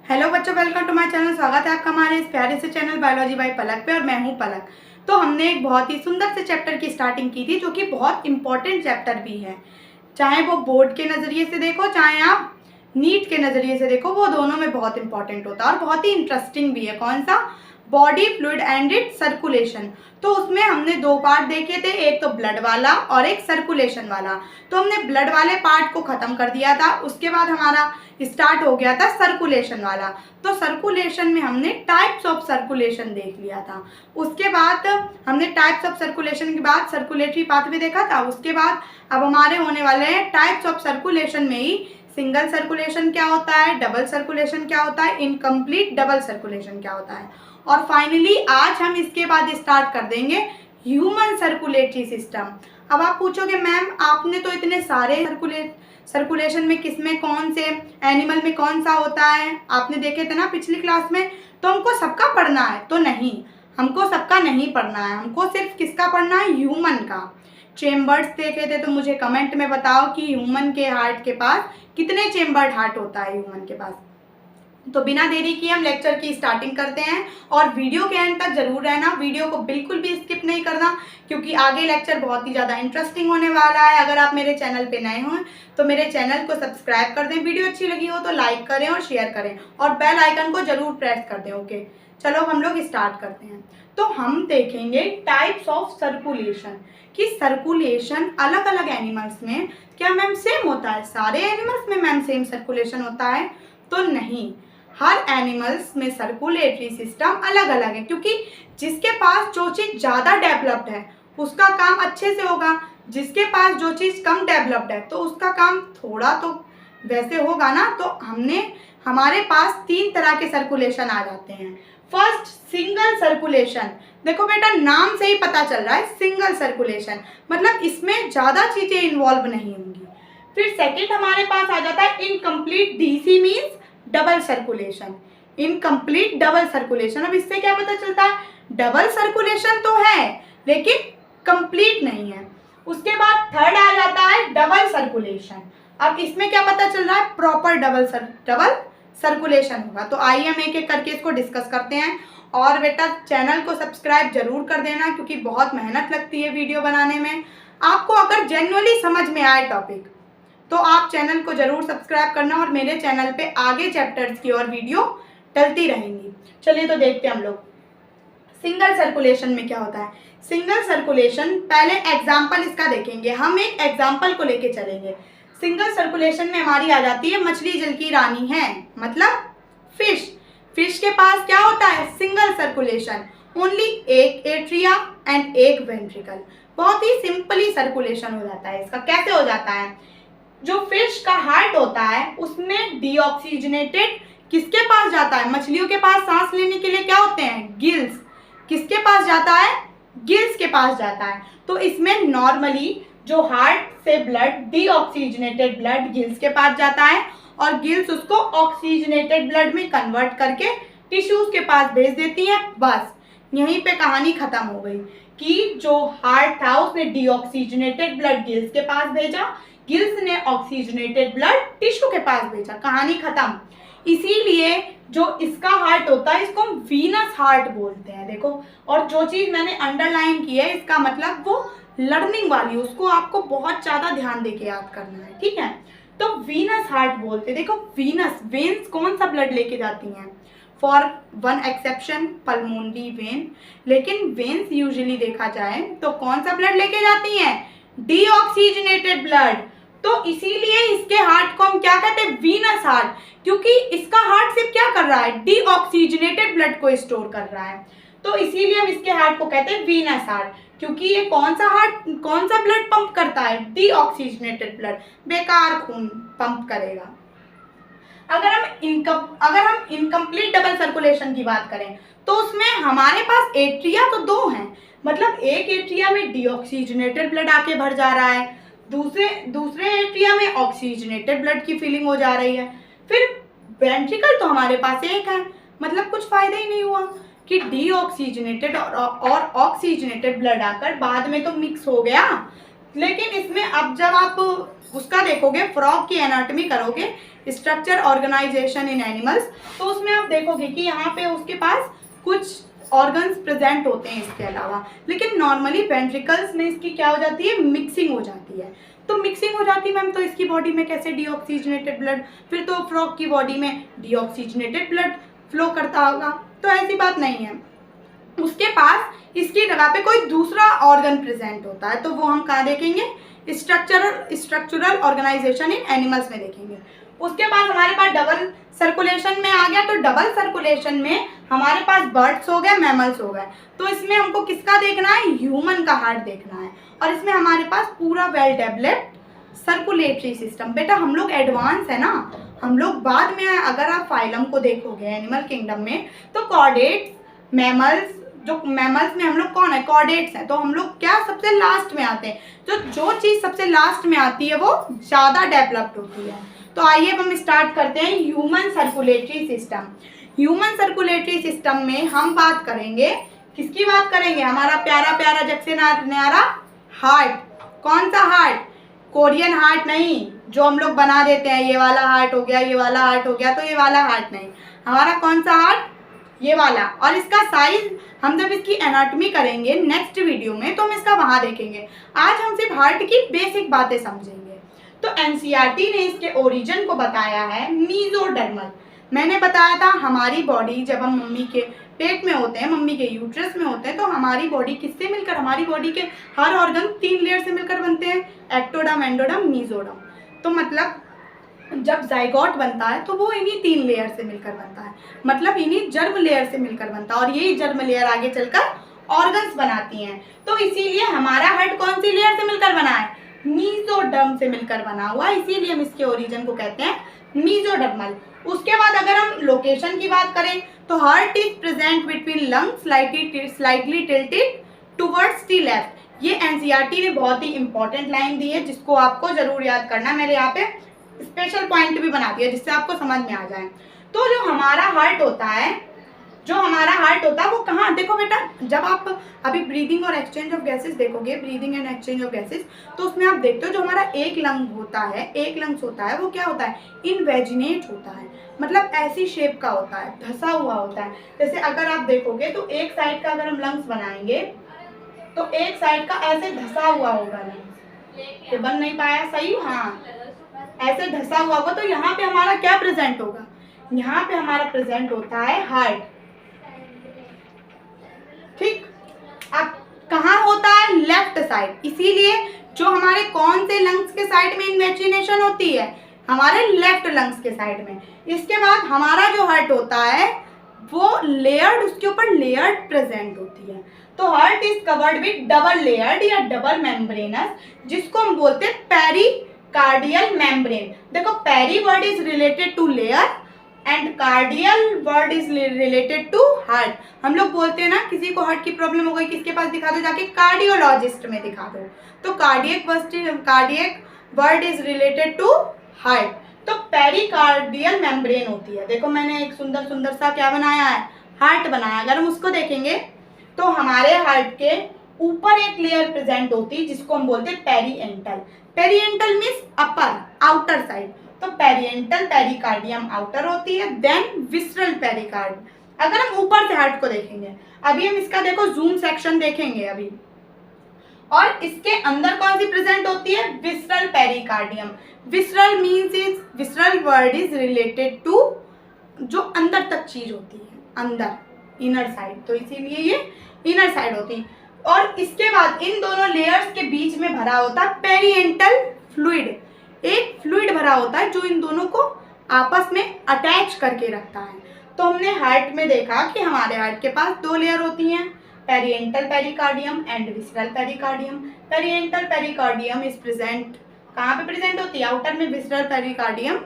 Hello बच्चों, welcome to my channel. स्वागत है आपका हमारे इस प्यारे से चैनल बायोलॉजी बाय पलक पे और मैं हूं पलक। तो हमने एक बहुत ही सुंदर से चैप्टर की स्टार्टिंग की थी जो कि बहुत इंपॉर्टेंट चैप्टर भी है। चाहे वो बोर्ड के नज़रिए से देखो, चाहे आप नीट के नज़रिए से देखो, वो दोनों में बहुत इंपॉर्टेंट होता है और बहुत ही इंटरेस्टिंग भी है। कौन सा? Body fluid and it's circulation. तो उसमें हमने दो पार्ट देखे थे, एक तो ब्लड वाला और एक सर्कुलेशन वाला। तो हमने ब्लड वाले पार्ट को ख़त्म कर दिया था, उसके बाद हमारा स्टार्ट हो गया था सर्कुलेशन वाला। तो सर्कुलेशन में हमने टाइप्स ऑफ सर्कुलेशन देख लिया था। उसके बाद हमने टाइप्स ऑफ सर्कुलेशन के बाद सर्कुलेटरी पाथवे देखा था। उसके बाद अब हमारे होने वाले हैं टाइप्स ऑफ सर्कुलेशन में ही सिंगल सर्कुलेशन क्या होता है, डबल सर्कुलेशन क्या होता है, इनकम्प्लीट डबल सर्कुलेशन क्या होता है, और फाइनली आज हम इसके बाद स्टार्ट कर देंगे ह्यूमन सर्कुलेटरी सिस्टम। अब आप पूछोगे मैम आपने तो इतने सारे सर्कुलेशन में किसमें कौन से एनिमल में कौन सा होता है आपने देखे थे ना पिछली क्लास में, तो हमको सबका पढ़ना है? तो नहीं, हमको सबका नहीं पढ़ना है, हमको सिर्फ किसका पढ़ना है? ह्यूमन का। चेम्बर्स देखे थे तो मुझे कमेंट में बताओ कि ह्यूमन के हार्ट के पास कितने चेम्बर्ड हार्ट होता है ह्यूमन के पास। तो बिना देरी किए हम लेक्चर की स्टार्टिंग करते हैं और वीडियो के एंड तक जरूर रहना, वीडियो को बिल्कुल भी स्किप नहीं करना क्योंकि आगे लेक्चर बहुत ही ज़्यादा इंटरेस्टिंग होने वाला है। अगर आप मेरे चैनल पे नए हों तो मेरे चैनल को सब्सक्राइब कर दें, वीडियो अच्छी लगी हो तो लाइक करें और शेयर करें और बेल आइकन को जरूर प्रेस कर दें। ओके, चलो हम लोग स्टार्ट करते हैं। तो हम देखेंगे टाइप्स ऑफ सर्कुलेशन कि सर्कुलेशन अलग अलग एनिमल्स में क्या मैम सेम होता है? सारे एनिमल्स में मैम सेम सर्कुलेशन होता है? तो नहीं, हर एनिमल्स में सर्कुलेटरी सिस्टम अलग अलग है क्योंकि जिसके पास जो चीज़ ज़्यादा डेवलप्ड है उसका काम अच्छे से होगा, जिसके पास जो चीज़ कम डेवलप्ड है तो उसका काम थोड़ा तो वैसे होगा ना। तो हमारे पास तीन तरह के सर्कुलेशन आ जाते हैं। First, single circulation. देखो बेटा, नाम से ही पता चल रहा है सिंगल सर्कुलेशन, मतलब इसमें ज़्यादा चीज़ें इन्वॉल्व नहीं होंगी। फिर सेकेंड हमारे पास आ जाता है incomplete, DC means double circulation, incomplete double circulation. अब इससे क्या पता चलता है? डबल सर्कुलेशन तो है लेकिन कंप्लीट नहीं है। उसके बाद थर्ड आ जाता है डबल सर्कुलेशन। अब इसमें क्या पता चल रहा है? प्रॉपर डबल सर्कुलेशन होगा। तो आइए हम एक एक करके इसको डिस्कस करते हैं और बेटा चैनल को सब्सक्राइब जरूर कर देना क्योंकि बहुत मेहनत लगती है वीडियो बनाने में। आपको अगर जेन्युइनली समझ में आए टॉपिक तो आप चैनल को जरूर सब्सक्राइब करना और मेरे चैनल पे आगे चैप्टर्स की और वीडियो डलती रहेंगी। चलिए तो देखते हैं हम लोग सिंगल सर्कुलेशन में क्या होता है। सिंगल सर्कुलेशन, पहले एग्जाम्पल इसका देखेंगे, हम एक एग्जाम्पल को लेके चलेंगे। सिंगल सर्कुलेशन में हमारी आ जाती है मछली जल की रानी है, मतलब फिश। फिश के पास क्या होता है? सिंगल सर्कुलेशन, ओनली एक एट्रिया एंड एक वेंट्रिकल। बहुत ही सिंपली सर्कुलेशन हो जाता है इसका। कैसे हो जाता है? जो फिश का हार्ट होता है उसमें डीऑक्सीजनेटेड किसके पास जाता है? मछलियों के पास सांस लेने के लिए क्या होते हैं? गिल्स। किसके पास जाता है? गिल्स के पास जाता है। तो इसमें नॉर्मली जो हार्ट से ब्लड, डीऑक्सीजनेटेड ब्लड गिल्स के पास जाता है और गिल्स उसको ऑक्सीजनेटेड ब्लड में कन्वर्ट करके टिश्यूज के पास भेज देती है। बस यहीं पे कहानी खत्म हो गई कि जो हार्ट था उसने डीऑक्सीजनेटेड ब्लड गिल्स के पास भेजा, गिल्स ने ऑक्सीजनेटेड ब्लड टिश्यू के पास भेजा, कहानी खत्म। इसीलिए जो इसका हार्ट होता है इसको हम वीनस हार्ट बोलते हैं। देखो, और जो चीज मैंने अंडरलाइन की है इसका मतलब वो लर्निंग वाली, उसको आपको बहुत ज्यादा ध्यान देके याद करना है, ठीक है? तो वीनस हार्ट बोलते हैं। देखो वीनस, वेन्स कौन सा ब्लड लेके जाती हैं? For one exception, pulmonary vein. लेकिन वेन्स यूजुअली देखा जाए तो कौन सा ब्लड लेके जाती हैं? Deoxygenated blood. तो इसीलिए इसके हार्ट को हम क्या कहते हैं? वीनस हार्ट, क्योंकि इसका हार्ट सिर्फ क्या कर रहा है? डीऑक्सीजनेटेड ब्लड को स्टोर कर रहा है। तो इसीलिए हम इसके हार्ट को कहते हैं वीनस हार्ट, क्योंकि ये कौन सा हार्ट, कौन सा ब्लड पंप करता है? डीऑक्सीजनेटेड ब्लड, बेकार खून पंप करेगा। अगर हम इनकम्प्लीट डबल सर्कुलेशन की बात करें तो उसमें हमारे पास एट्रिया तो दो हैं, मतलब एक एट्रिया में डीऑक्सीजनेटेड ब्लड आके भर जा रहा है, दूसरे एट्रिया में ऑक्सीजनेटेड ब्लड की फीलिंग हो जा रही है। फिर वेंट्रिकल तो हमारे पास एक है, मतलब कुछ फायदा ही नहीं हुआ कि डीऑक्सीजनेटेड और ऑक्सीजनेटेड ब्लड आकर बाद में तो मिक्स हो गया। लेकिन इसमें अब जब आप उसका देखोगे, फ्रॉग की एनाटॉमी करोगे, स्ट्रक्चर ऑर्गेनाइजेशन इन एनिमल्स, तो उसमें आप देखोगे कि यहाँ पे उसके पास कुछ ऑर्गन्स प्रेजेंट होते हैं इसके अलावा, लेकिन नॉर्मली वेंट्रिकल्स में इसकी क्या हो जाती है, मिक्सिंग हो जाती है। तो मिक्सिंग हो जाती है मैम, तो इसकी बॉडी में कैसे डीऑक्सीजनेटेड ब्लड, फिर तो फ्रॉग की बॉडी में डीऑक्सीजनेटेड ब्लड फ्लो करता होगा, तो ऐसी बात नहीं है। उसके पास इसकी जगह पे कोई दूसरा ऑर्गन प्रेजेंट होता है, तो वो हम कहाँ देखेंगे, स्ट्रक्चरल ऑर्गेनाइजेशन इन एनिमल्स में देखेंगे। उसके बाद हमारे पास डबल सर्कुलेशन में आ गया, तो डबल सर्कुलेशन में हमारे पास बर्ड्स हो गए, मैमल्स हो गए, तो इसमें हमको किसका देखना है, ह्यूमन का हार्ट देखना है, और इसमें हमारे पास पूरा वेल डेवलप्ड सर्कुलेटरी सिस्टम। बेटा हम लोग एडवांस है ना, हम लोग बाद में, अगर आप फाइलम को देखोगे एनिमल किंगडम में, तो कॉर्डेट्स, मैमल्स, जो मैमल्स में हम लोग कौन है, कॉर्डेट्स हैं, तो हम लोग क्या सबसे लास्ट में आते हैं, तो जो चीज़ सबसे लास्ट में आती है वो ज़्यादा डेवलप्ड होती है। तो आइए अब हम स्टार्ट करते हैं human circulatory system. Human circulatory system में हम बात करेंगे, किसकी बात करेंगे, हमारा प्यारा प्यारा जग से न्यारा हार्ट। कौन सा हार्ट, कोरियन हार्ट नहीं जो हम लोग बना देते हैं, ये वाला हार्ट हो गया, ये वाला हार्ट हो गया, तो ये वाला हार्ट नहीं, हमारा कौन सा हार्ट, ये वाला। और इसका साइज हम जब इसकी एनाटॉमी करेंगे नेक्स्ट वीडियो में, तो हम इसका वहाँ देखेंगे। आज हम सिर्फ हार्ट की बेसिक बातें समझेंगे। तो एनसीईआरटी ने इसके ओरिजिन को बताया है मीजोडर्मल। मैंने बताया था हमारी बॉडी जब हम मम्मी के पेट में होते हैं, मम्मी के यूट्रस में होते हैं, तो हमारी बॉडी किससे मिलकर, हमारी बॉडी के हर ऑर्गन 3 लेयर से मिलकर बनते हैं, एक्टोडर्म, एंडोडर्म, मीजोडर्म। तो मतलब जब जाइगोट बनता है तो वो इन्हीं 3 लेयर से मिलकर बनता है, मतलब इन्हीं जर्म लेयर से मिलकर बनता है, और यही जर्म लेयर आगे चलकर ऑर्गन्स बनाती हैं। तो इसीलिए हमारा हार्ट कौन सी लेयर से मिलकर बना है, मीजोडर्म से मिलकर बना हुआ है, इसीलिए हम इसके ओरिजिन को कहते हैं मीजोडर्मल। उसके बाद अगर हम लोकेशन की बात करें, तो heart is present between lungs, slightly tilted towards the left. ये एनसीईआरटी ने बहुत ही इंपॉर्टेंट लाइन दी है, जिसको आपको जरूर याद करना। मैंने यहाँ पे स्पेशल पॉइंट भी बना दिया जिससे आपको समझ में आ जाए। तो जो हमारा हार्ट होता है, वो कहाँ, देखो बेटा जब आप अभी ब्रीदिंग और एक्सचेंज ऑफ गैसेस देखोगे, breathing and exchange of gases, तो उसमें आप देखते हो जो हमारा एक लंग्स होता है वो क्या होता है, इनवेजिनेट होता है, मतलब ऐसी शेप का होता है, धंसा हुआ होता है। जैसे अगर आप देखोगे तो एक साइड का अगर हम लंग्स बनाएंगे तो एक साइड का ऐसे धंसा हुआ होगा लंग्स, ये बन नहीं पाया सही, हाँ ऐसे धंसा हुआ होगा। तो यहाँ पे हमारा क्या प्रेजेंट होगा, यहाँ पे हमारा प्रेजेंट होता है हार्ट, ठीक। अब कहाँ होता है, लेफ्ट साइड, इसीलिए जो हमारे कौन से लंग्स के साइड में इन्वेजिनेशन होती है, हमारे लेफ्ट लंग्स के साइड में। इसके बाद हमारा जो हार्ट होता है वो लेयर्ड, उसके ऊपर लेयर्ड प्रेजेंट होती है। तो heart is covered with double layered या डबल मेम्ब्रेनस, जिसको हम बोलते हैं पेरिकार्डियल मेम्ब्रेन। देखो peri word is related to layer and cardial word is related to heart. हम लोग बोलते हैं ना किसी को हार्ट की प्रॉब्लम हो गई, किसके पास दिखा दो, जाके कार्डियोलॉजिस्ट में दिखा दो। तो cardiac word is related to heart. तो पेरिकार्डियल मेम्ब्रेन होती है। देखो मैंने एक सुंदर सुंदर सा क्या बनाया है, हार्ट बनाया। अगर हम उसको देखेंगे तो हमारे हार्ट के ऊपर एक लेयर प्रेजेंट होती है जिसको हम बोलते हैं पेरिएंटल। पेरिएंटल मीन्स अपर, आउटर साइड। तो पेरिएंटल पेरिकार्डियम आउटर होती है, देन विसरल पेरिकार्डियम। अगर हम ऊपर से हार्ट को देखेंगे, अभी हम इसका देखो जूम सेक्शन देखेंगे अभी, और इसके अंदर कौन सी प्रेजेंट होती है, visceral pericardium. Visceral means is, visceral word is related to जो अंदर तक चीज होती है, अंदर, इनर साइड, तो इसीलिए ये इनर साइड होती है। और इसके बाद इन दोनों लेयर्स के बीच में भरा होता है पेरिएंटल फ्लूइड। एक फ्लूइड भरा होता है जो इन दोनों को आपस में अटैच करके रखता है। तो हमने हार्ट में देखा कि हमारे हार्ट के पास 2 लेयर होती हैं, parietal pericardium and visceral pericardium. Parietal pericardium is present, कहाँ पे प्रेजेंट होती है, आउटर में, विसरल पेरिकार्डियम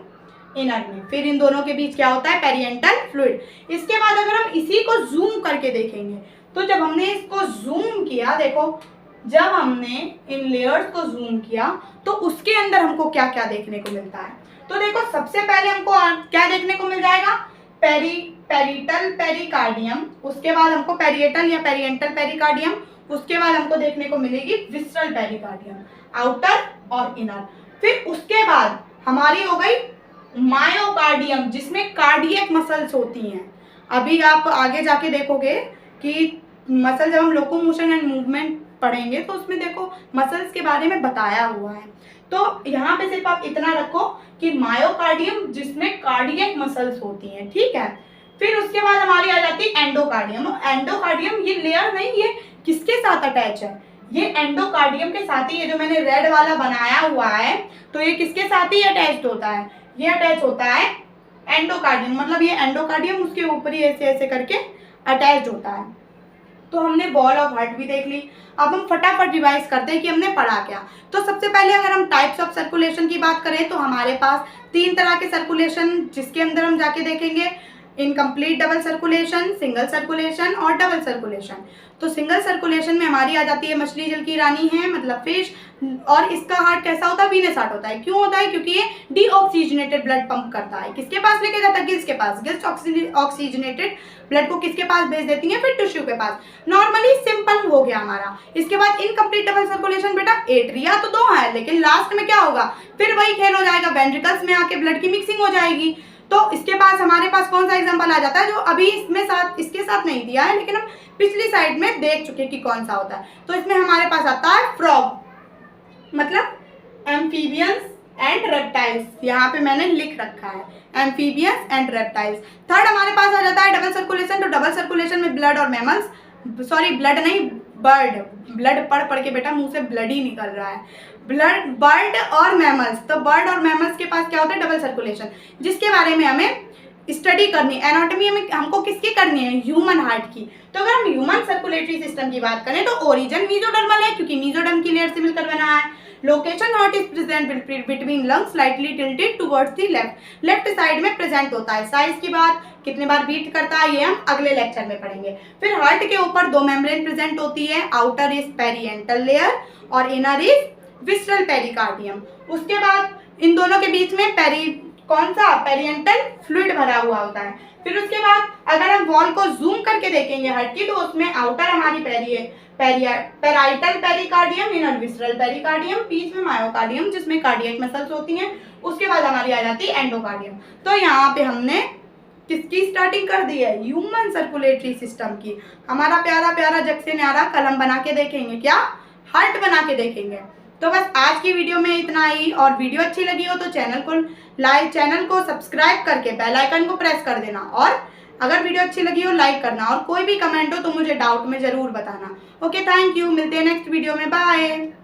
इनर में। फिर इन दोनों के बीच क्या होता है, पेरिएंटल फ्लूइड। इसके बाद अगर हम इसी को जूम करके देखेंगे, तो जब हमने इसको जूम किया, देखो जब हमने इन लेयर्स को जूम किया तो उसके अंदर हमको क्या क्या देखने को मिलता है। तो देखो सबसे पहले हमको क्या देखने को मिल जाएगा, पेरिटल पेरिकार्डियम, उसके बाद हमको पेरिएटल या पेरिएंटल पेरिकार्डियम, उसके बाद हमको देखने को मिलेगी विसरल पेरिकार्डियम, आउटर और इनर। फिर उसके बाद हमारी हो गई मायोकार्डियम जिसमें कार्डियक मसल्स होती हैं। अभी आप आगे जाके देखोगे कि मसल जब हम लोकोमोशन एंड मूवमेंट पढ़ेंगे तो उसमें देखो मसल्स के बारे में बताया हुआ है। तो यहाँ पे सिर्फ आप इतना रखो कि मायोकार्डियम जिसमें कार्डियक मसल्स होती हैं, ठीक है। फिर उसके बाद हमारी आ जाती है एंडोकार्डियम। एंडोकार्डियम ये लेयर नहीं, ये किसके साथ अटैच है, ये एंडोकार्डियम के साथ ही, ये जो मैंने रेड वाला बनाया हुआ है तो ये किसके साथ ही अटैच होता है, ये अटैच होता है एंडोकार्डियम, मतलब ये एंडोकार्डियम उसके ऊपर ही ऐसे ऐसे करके अटैच होता है। तो हमने बॉल ऑफ हार्ट भी देख ली। अब हम फटाफट रिवाइज करते हैं कि हमने पढ़ा क्या। तो सबसे पहले अगर हम टाइप्स ऑफ सर्कुलेशन की बात करें तो हमारे पास 3 तरह के सर्कुलेशन, जिसके अंदर हम जाके देखेंगे incomplete double circulation, single circulation और डबल सर्कुलेशन। तो सिंगल सर्कुलेशन में हमारी आ जाती है मछली जल की रानी है, मतलब फिश, और इसका हार्ट कैसा होता है, वीनस हार्ट होता है। क्यों होता है, क्योंकि ये डीऑक्सीजनेटेड ब्लड पंप करता है। किसके पास लेके जाता है, गिल्स के पास। गिल्स ऑक्सीजनेटेड ब्लड को किसके पास भेज देती है, फिर टिश्यू के पास। नॉर्मली सिंपल हो गया हमारा। इसके बाद इनकम्प्लीट डबल सर्कुलेशन, बेटा एट्रिया तो 2 है, लेकिन लास्ट में क्या होगा, फिर वही खेल हो जाएगा, वेंट्रिकल्स में आके ब्लड की मिक्सिंग हो जाएगी। तो इसके पास हमारे पास कौन सा एग्जांपल आ जाता है जो अभी इसमें साथ इसके साथ नहीं दिया है, लेकिन हम पिछली साइड में देख चुके कि कौन सा होता है। तो इसमें हमारे पास आता है फ्रॉग, मतलब एम्फीबियंस एंड रेप्टाइल्स, यहाँ पे मैंने लिख रखा है एम्फीबियंस एंड रेप्टाइल्स। थर्ड हमारे पास आ जाता है डबल सर्कुलेशन। तो डबल सर्कुलेशन में ब्लड और मैमल्स, सॉरी ब्लड नहीं, बर्ड, ब्लड पढ़ के बेटा मुंह से ब्लड ही निकल रहा है, ब्लड, बर्ड और मैमल्स। तो बर्ड और मैमल्स के पास क्या होता है, डबल सर्कुलेशन, जिसके बारे में हमें स्टडी करनी है। एनाटॉमी हमें हमको किसकी करनी है, ह्यूमन हार्ट की। तो अगर हम ह्यूमन सर्कुलेटरी सिस्टम की बात करें तो ओरिजिन मीजोडर्मल है, क्योंकि मीजोडर्म की लेयर से मिलकर बना है। Location heart is present between lungs, slightly tilted towards the left, left side में प्रेजेंट होता है। साइज की बात, कितने बार बीट करता है, ये हम अगले लेक्चर में पढ़ेंगे। फिर हार्ट के ऊपर 2 मेम्ब्रेन प्रेजेंट होती है, आउटर इज पेरिएंटल लेयर और इनर इज विस्ट्रल पेरिकार्डियम। उसके बाद इन दोनों के बीच में कौन सा, पेरिएंटल फ्लूइड भरा हुआ होता है। फिर उसके बाद अगर हम वॉल को जूम करके देखेंगे हार्ट की, तो उसमें आउटर हमारी parietal pericardium, inner visceral pericardium, बीच में मायोकार्डियम जिसमें कार्डियक मसल्स होती हैं। उसके बाद हमारी आ जाती है एंडोकार्डियम। तो यहाँ पे हमने किसकी स्टार्टिंग कर दी है, ह्यूमन सर्कुलेटरी सिस्टम की। हमारा प्यारा प्यारा जग से न्यारा कलम बना के देखेंगे, क्या, हार्ट बना के देखेंगे। तो बस आज की वीडियो में इतना ही, और वीडियो अच्छी लगी हो तो चैनल को सब्सक्राइब करके बेल आइकन को प्रेस कर देना, और अगर वीडियो अच्छी लगी हो लाइक करना, और कोई भी कमेंट हो तो मुझे डाउट में ज़रूर बताना। ओके, थैंक यू, मिलते हैं नेक्स्ट वीडियो में, बाय।